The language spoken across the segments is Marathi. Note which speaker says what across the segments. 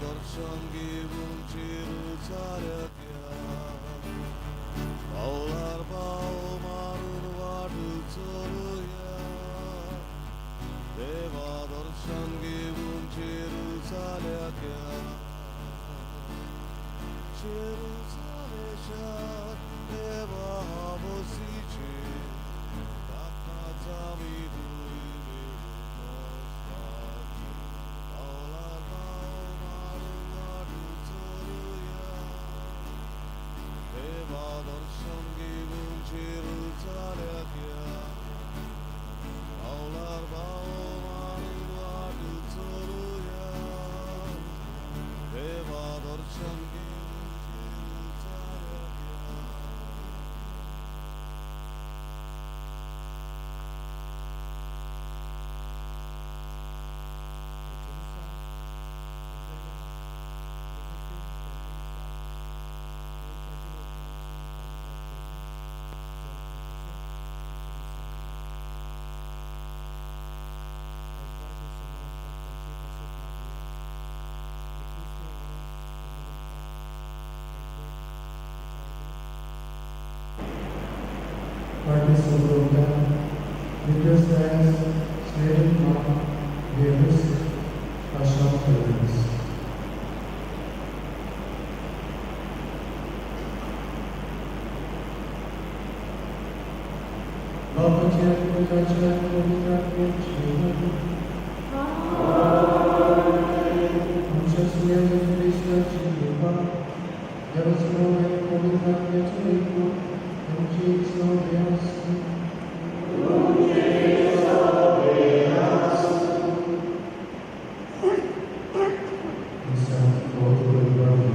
Speaker 1: दर्शन घेऊन जेरुसालेम पावलार पाव मारून वाट चलूया देवा दर्शन घेऊन जेरुसालेम जेरुसालेशात देवा बसीचे काकाचा विदुरी दर्शन घेऊन जेरुसालेम पावलार पाव मारून वाट चलूया देवा दर्शन
Speaker 2: Party Sobroga, Nicholas Reyes, Snedden Mark, Davis, Ashok Davis. Baba Chaya Puja Chaya Puja Puja Amsha Suya Krishna Chilupa, Yarasmo Puja Puja Jesus obeas. Isa todo lugar de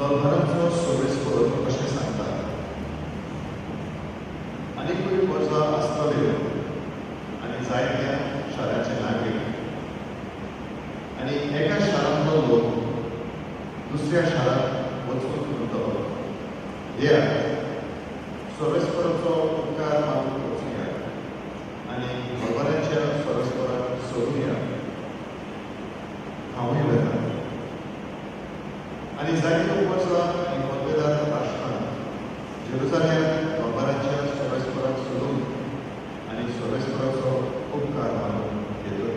Speaker 3: Bałwanowsko sobie z powrotem właśnie Santa. वाचतले आणि जायत्या शारांचे लागले आणि एका शारांतलो लोक दुसऱ्या शारांत वचून म्हणटलो या सोरेस्पराचो उपकार मागून वचूया आणि भगवानाच्या सोरेस्पराक सोडूया. हांवूय वेता आणि जायत्या वर्सां आनी मतभेदार राष्ट्रांत जेरुसालेम भगवानाच्या सोरेस्पराक सोडून आनी सोरेस्पराचो उपकार मागून येतली.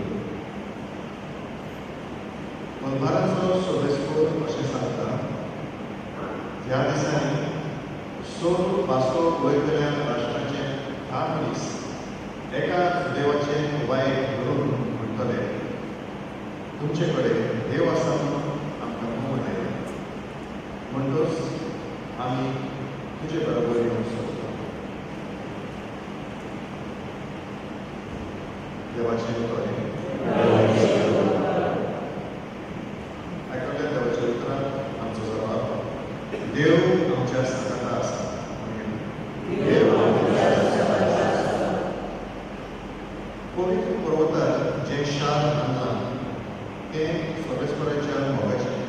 Speaker 3: मलबाराचो सोरेस्पर अशें सांगता ह्या दिसांनी सोर वासो वयतल्या राष्ट्राचे 10 मनीस एका देवाचे वायट धरून म्हणटले तुमचे कडेन देव आसा म्हणून आमकां मोग आयला म्हणटच आमी तुजे बरोबर येवंक सोदता. देवाचे उतर आयकल्या देवाच्या उतराक आमचो जबाब देव आमच्या सकाता आसा. पवित्र पर्वतार जे शार बांदलां तें सोरेस्पराच्या मोगाचें.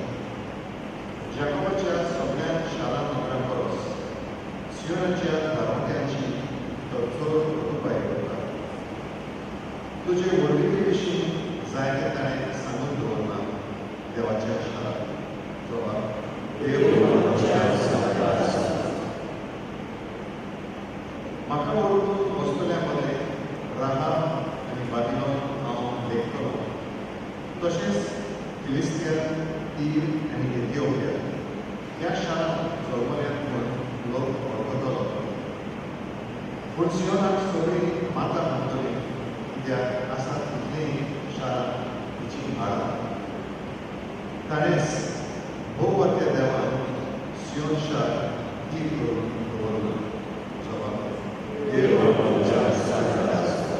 Speaker 3: जाकोबाच्या सगळ्या शारां नगरां परस सियोनाच्या दारोट्यांची तो चड कृपाय करता. तुजे वडविके विशीं जायते ताणें सांगून दवरला देवाच्या शारांत. जबाब देव आमच्या सकाता आसा. म्हाका वळखून वचतल्या मदें राहाब आनी बाबिलोन हांव लेखतलो. तशेंच फिलिस्तिया, तीर आनी इथिओपिया ह्या शारांत जल्मल्यात म्हूण लोक वळखतलो. पूण सियोनाक सगळीं माता म्हणटलीं कित्याक आसा तितलीं शारां तिची भाळा. ताणेंच भोववात्या देवान सियोन शार तीर करून दवरला. जबाब देव आमच्या सकाता आसा.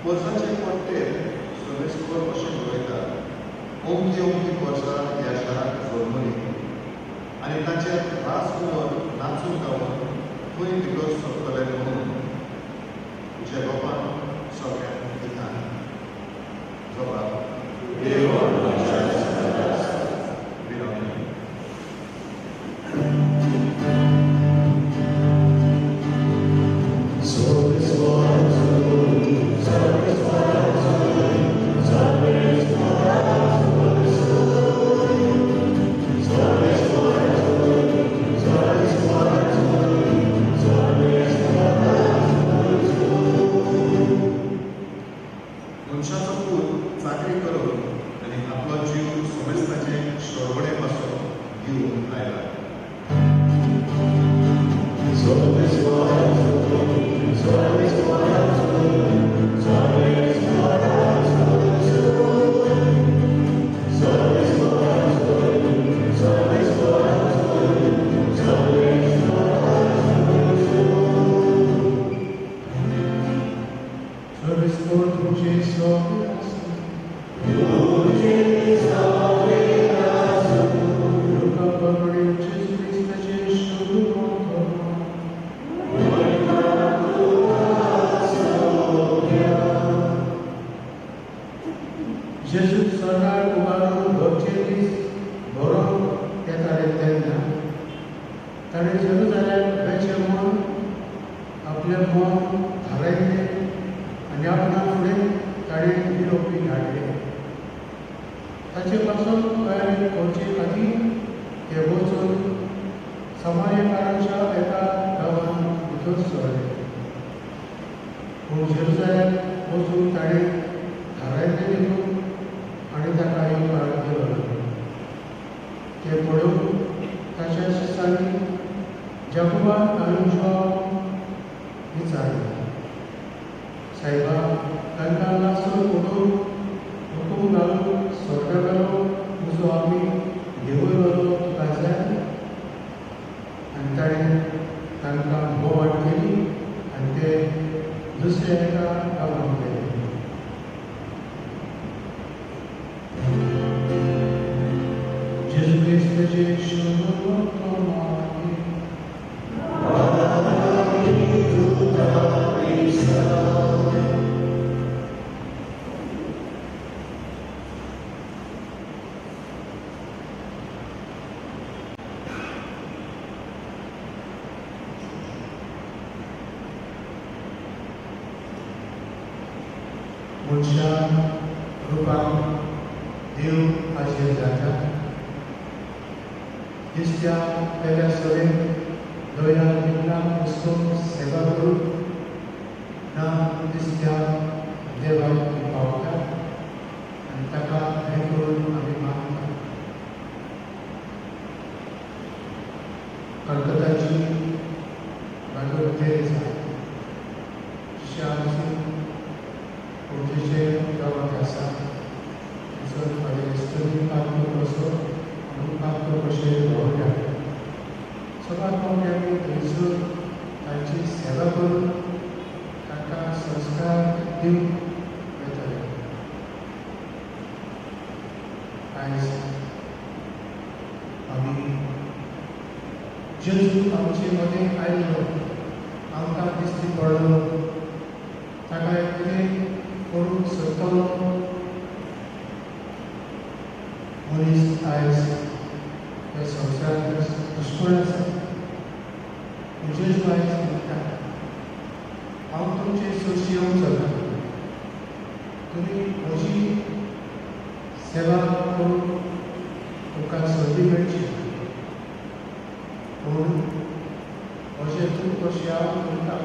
Speaker 3: वर्साचे पट्टेर सोरेस्पर अशें बरयता ओमकी वर्सां ह्या शारांत जल्मली आनी ताचे रासकुंवर नाचून गावन खंय भितर सरतले म्हणून तुज्या बापान सगळ्यांक दितां. जबाब देव आमच्या सकाता आसा. विनवणी मनशाचो पूत चाकरी करून आनी आपलो जीव सोमेस्ताचे शोरवणे पासून दिवून आयला.
Speaker 2: Sorespor tudzie sobie asu. Luka pogorił Jezus Chrysta cieszył duchową. Jezus sarnar umarł w odcięli borą येताले तेन्ना ताणें जेरुसालेम वेचे म्हूण आपलें मन थारायलें आनी आपणा फुडें ताणें निरोपी धाडले. ताचे पासून तयारी करचे खातीर ते वचून समार्यकारांच्या एका गांवांत भितर सरले. पूण जेरुसालेम वचून ताणें थारायल्लें देखून आनी ताका येवकार दिलो ना. ते पळोवन ताच्या शिश्यांनी जाकोबाक तांचो विचारलो. सायबा तांकां लासून ओडून हुकूम घालून स्वर्गावेलो तुजो आमी देवयलो तुका जाय. आनी ताणें तांकां बोवाळ केली आनी ते दुसऱ्या एका गांवांत गेले. जेजू क्रिस्ताचे शुभ वर्तमान मनशा रुपान देव हाजीर जाता दिसत्या पहिल्या सभेत दोया दिवना वचून सेवा करून ना दिसत्या देवाक पावता आनी ताका हें करून आमी मागता कलकत्ताची मदर तेरेसा शांती पोर्तुगीज गांवांत आसा थंयसर म्हाजे इश्टूय काम कसो आनी काम कशें दवरल्या सगळ्या पावट्यांनी थंयसर तांची सेवा करून तांकां संस्कार दिवंक वयतले आयज आमी जेजू आमचे मदें आयलो आमकां दिश्टी पडलो ताका कितें करूंक सोदतलो मनीस आयज ह्या संवसारांत दुश्मन आसा जेजू आयज म्हणटा हांव तुमचे सोशी येवंक सोदता तुमी म्हजी सेवा करून तुमकां संदी मेळची पूण अशें तूं कशें हांव म्हणटा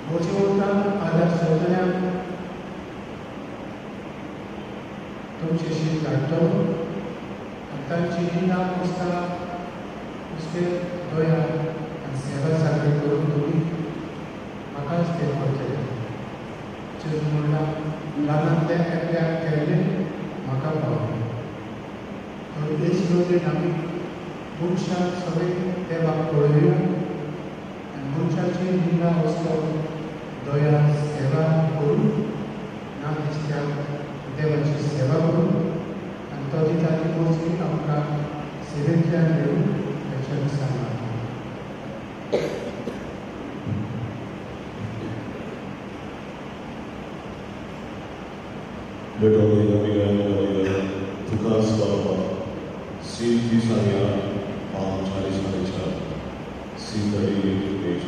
Speaker 2: म्हजे वतान आदार सोदल्यांक तुमचेशी धाडटलो आनी तांची निना पुस्ता नुस्तें दोया आनी सेवा सारकें करून तुमी म्हाकाच तें करतले जेजू म्हणटा ल्हानांतल्या एकल्याक केल्लें म्हाका पावलें तर हेच नदरेन आमी मनशाक सगळें देवाक पळोवया आनी मनशाची निना वचपाक दोया सेवा करून ना दिसत्याक देवाची सेवा करून आनी तो दिता ती वचपी आमकां सेवेंतल्यान मेळून हेच्यान सांगता
Speaker 1: Bedoya Miguel Tukas Baba Sim Pisanya Palm Chari Charicha Sim Dari Page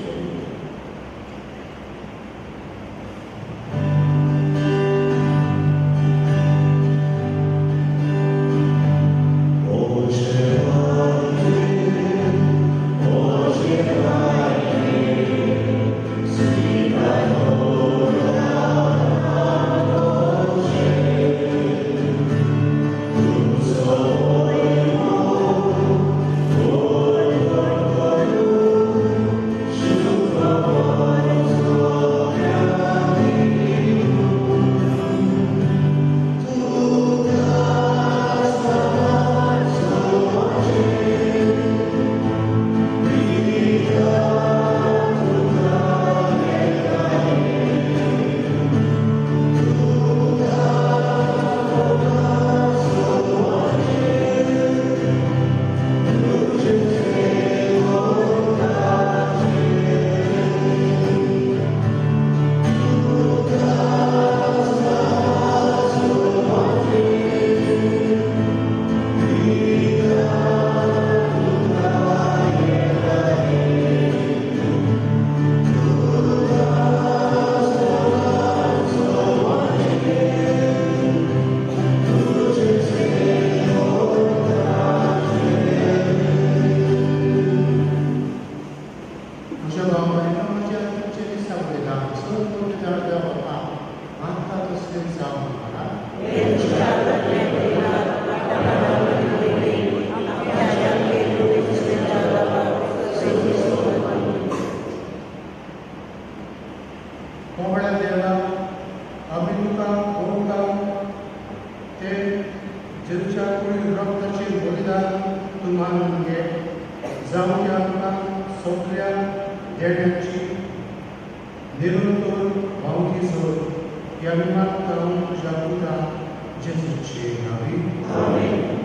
Speaker 2: Amen.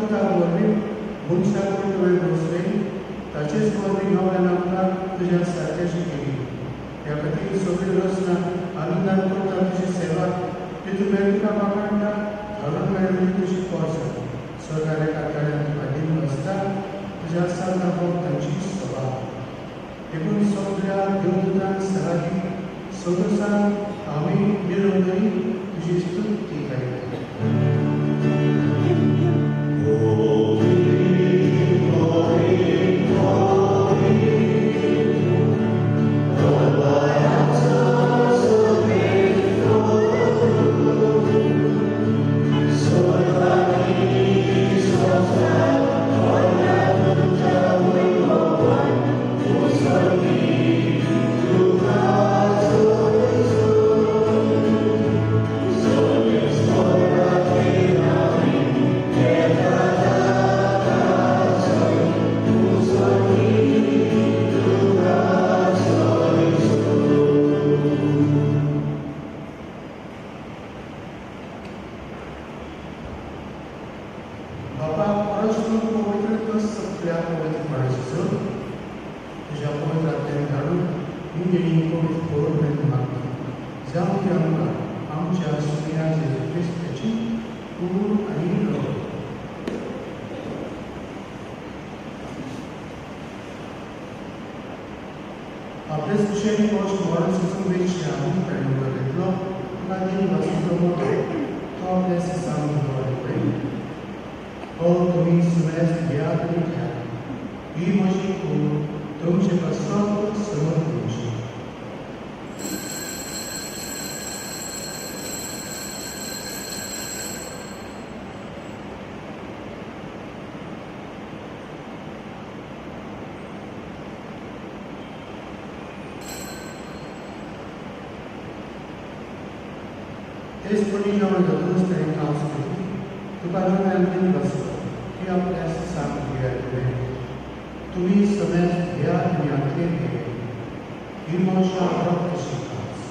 Speaker 2: तुका वरवीं मनशाक तुवें दवरलें ताचेच वरवीं नव्यान आपणाक तुज्या सारक्याची केली. ह्या खातीर सगळी रचना आनंदान करता तुजी सेवा तितून तुका वाखाणटा घालून मेळ्ळी तुजी पोरस सगळ्या कातड्यांत हाडीन बसता तुज्या सारका भक्तांची सभा. देखून सगळ्या देवदूतांक सलाही सदोसांक आमी मिळून तुजी स्तुती गायता. Après ce chien post moral system which Shaman and Overlitlo, Nagin was promoted, God bless the Son of God, pray. Oh, to me, Suez, Yadri, He Moshi, तुमचे कसरत समर्पिंచి इस परिणाम जरूर स्टेरिंग काउंसिल तुकारण अंतिम बस की आपल्या साथ किया है तुम्ही समेत ह्या ज्ञाते हे इमोशा प्रशिकास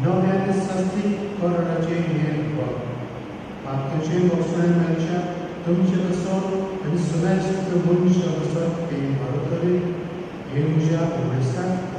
Speaker 2: नव्याने सस्ती करण्याचे नियम आत्ताचे वचनांच्या तुमचे कसर आणि समेत मनुष्य कसर ते भारतले हे तुझ्या उमेदसात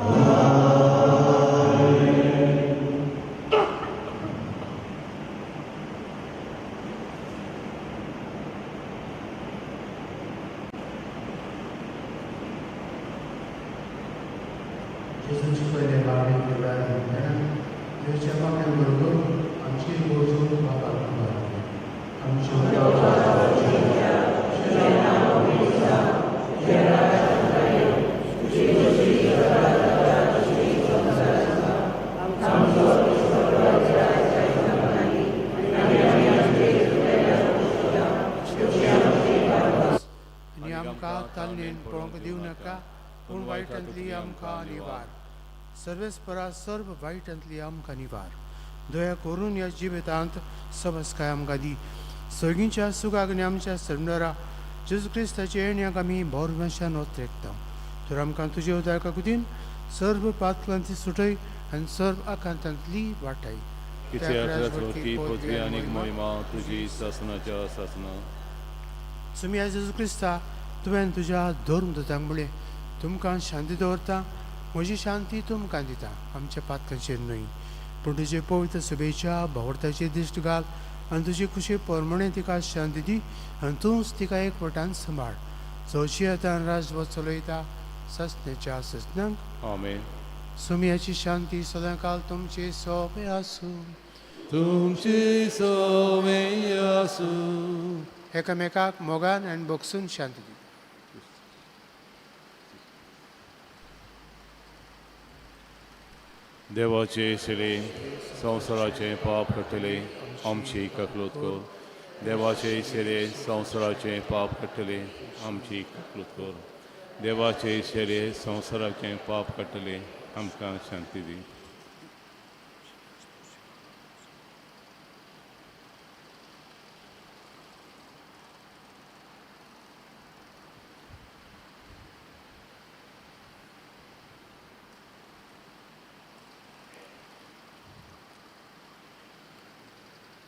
Speaker 1: Amen.
Speaker 2: जेजूची पहिले बाबी केवळारी देवच्या पाप्यांबरोबर आमची बोजून बापाक आणि आमकां ताल्लेन पळोवंक दिवं नाका पूण वायटांतली आमकां निवार सर्वेस परस सर्व वायटांतली आमकां निवार दया करून ह्या जिवितांत समस्काय आमकां दी सगळींच्या सुखाक आनी आमच्या सरदारा जेजू क्रिस्ताच्या येण्याक आमी भोरव्याशान वत्रेकता तर आमकां तुजे उदारका कुदीन सर्व पातकांतली सुटय आनी सर्व आकांतांतली वाटाय
Speaker 4: पृथ्वी आनी महिमा तुजी शासनाच्या शासना
Speaker 2: तुमी आज जेजू क्रिस्ता तुवें तुज्या धर्मदूतांक म्हळें तुमकां शांती दवरता म्हजी शांती तुमकां दिता आमच्या पातकांचेर न्हय पूण तुजे पवित्र सभेच्या भोवताचेर दिश्ट घाल आनी तुजी खुशी परमणे तिका शांती दी आनी तूंच तिका एकवटान सांबाळ चवशी येतान राजव चलयता ससण्याच्या ससनांक
Speaker 4: आमेन.
Speaker 2: सुमयाची शांती सदांकाल तुमचे सोबे आसूं
Speaker 4: तुमची सोमेय आसूं.
Speaker 2: एकामेकाक मोगान आनी बोगसून शांती दी.
Speaker 4: देवाचे शिले संवसाराचे पाप कटले आमची ककलूत कर. देवाचे शिले संवसाराचे पाप कटले आमची ककलूत कर. देवाचे शिले संवसाराचे पाप कटले आमकां शांती दी.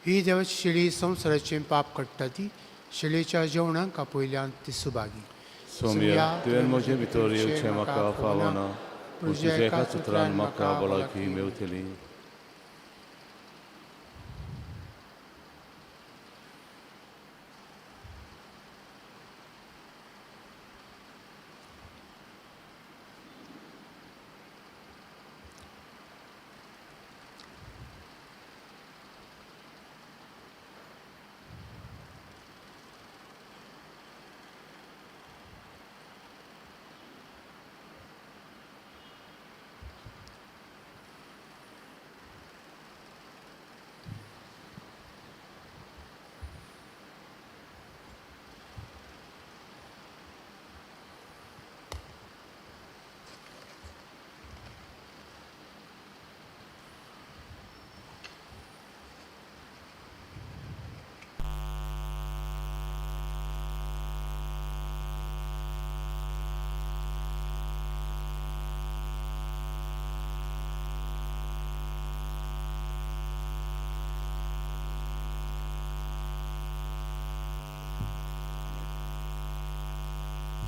Speaker 2: ही देवाची शिळी संवसाराचें पाप काडटा ती शिळेच्या जेवणाक पयल्यान ती सुभागी
Speaker 4: सोम्या तुवें म्हजे भितर येवचें म्हाका फावना पूण तुज्या एका उतरान म्हाका भलायकी मेवतली.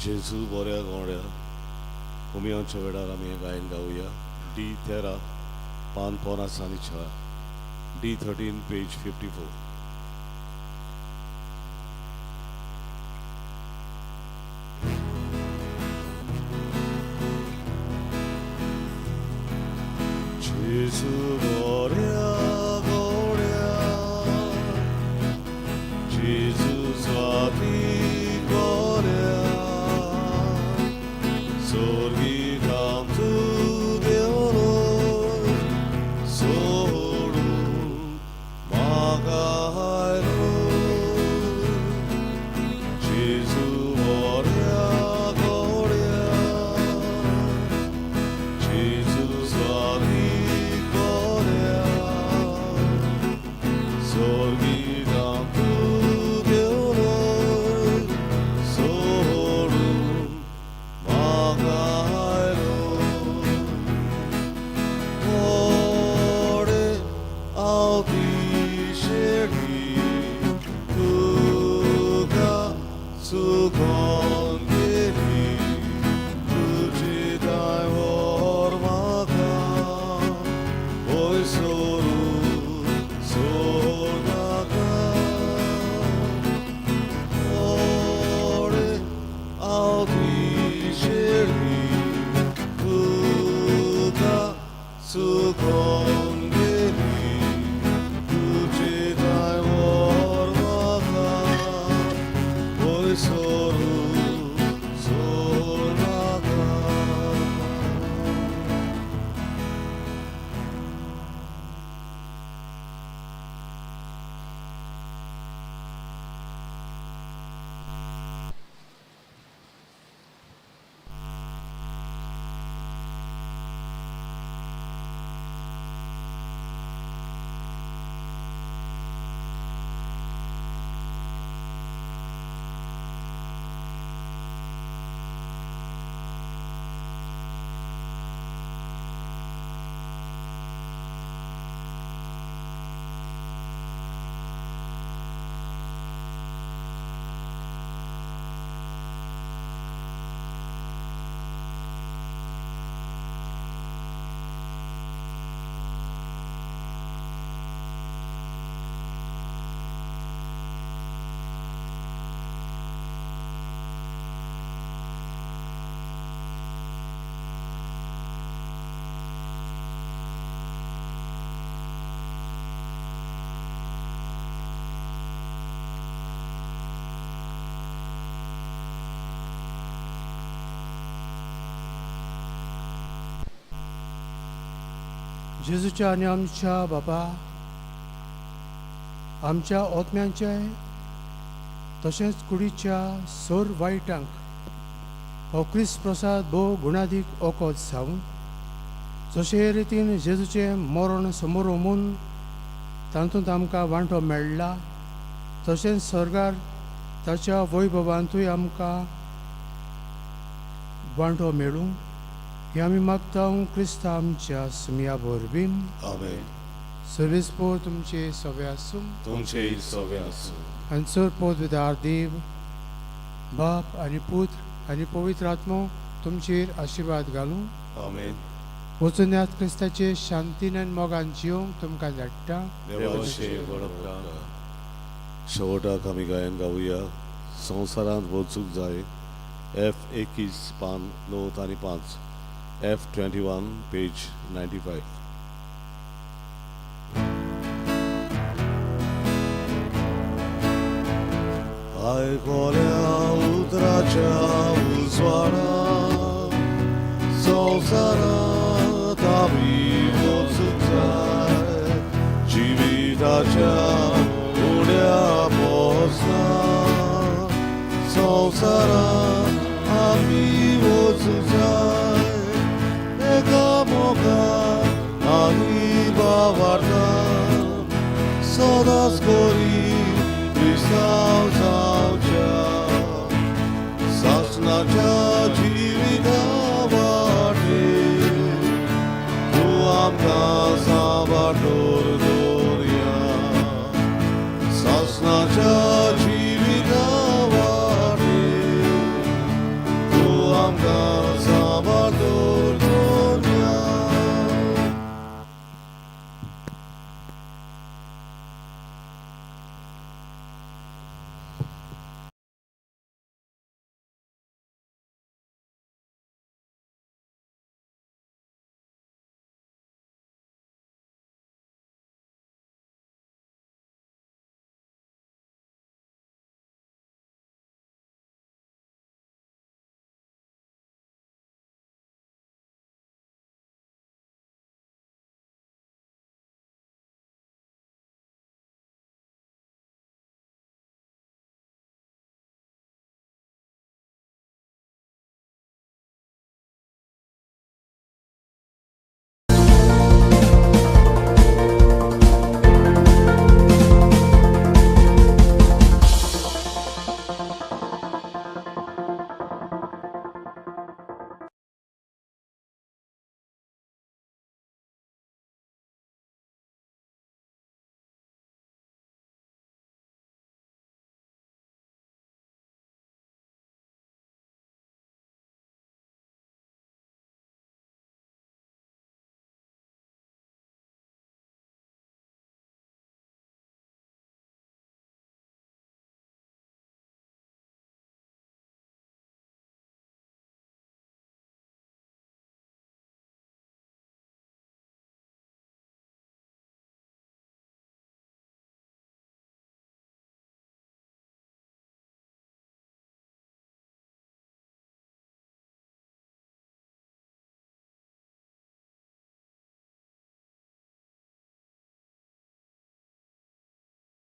Speaker 1: जेजू बऱ्या गोड्या उमयांच्या वेळार आमी हें गायन गावया. D13 पान 5 आनी 4 D13 पेज 54. जेजू बऱ्या गोड्या जेजू स्वाती
Speaker 2: जेजूच्या आनी आमच्या बाबा, आमच्या ओतम्यांचे तशेंच कुडीच्या सोर वायटांक हो क्रिस्त प्रसाद भोव गुणादीक ओकोद जावं, जशे रितीन जेजूचें मरण समोर उमून तातूंत आमकां वांटो मेळ्ळा, तशेंच स्वर्गार ताच्या वैभवांतूय आमकां वांटो मेळूं, हे आमी मागता क्रिस्ता आमच्या सुमया वरवीं.
Speaker 1: आमेन.
Speaker 2: सर्वेस्पोर तुमचे सवे आसूं
Speaker 1: तुमचे सवे आसूं.
Speaker 2: आनी चड पोत विदार देव बाप आनी पुत्र आनी पवित्र आत्मो तुमचेर आशिर्वाद घालूं.
Speaker 1: आमेन.
Speaker 2: वचून यात क्रिस्ताचे शांतीन आनी मोगान जिवंक तुमकां धाडटा.
Speaker 1: देवाचे बळपकार. शेवटाक आमी गायन गावया. संवसारांत वचूंक जाय. F21 पान 9 आनी 5. F21 page 95. Aikolia utracia uzvara, संसारात आमी वचूंक जाय. जिविताच्या उड्या पोसना, संसारात आमी वचूंक जाय. एकामेकांक आमी वावरतात, सदांच करी क्रिस्तांव जावच्या. सासणाच्या जिविता वाटेर तूं आमकां सांबाळ.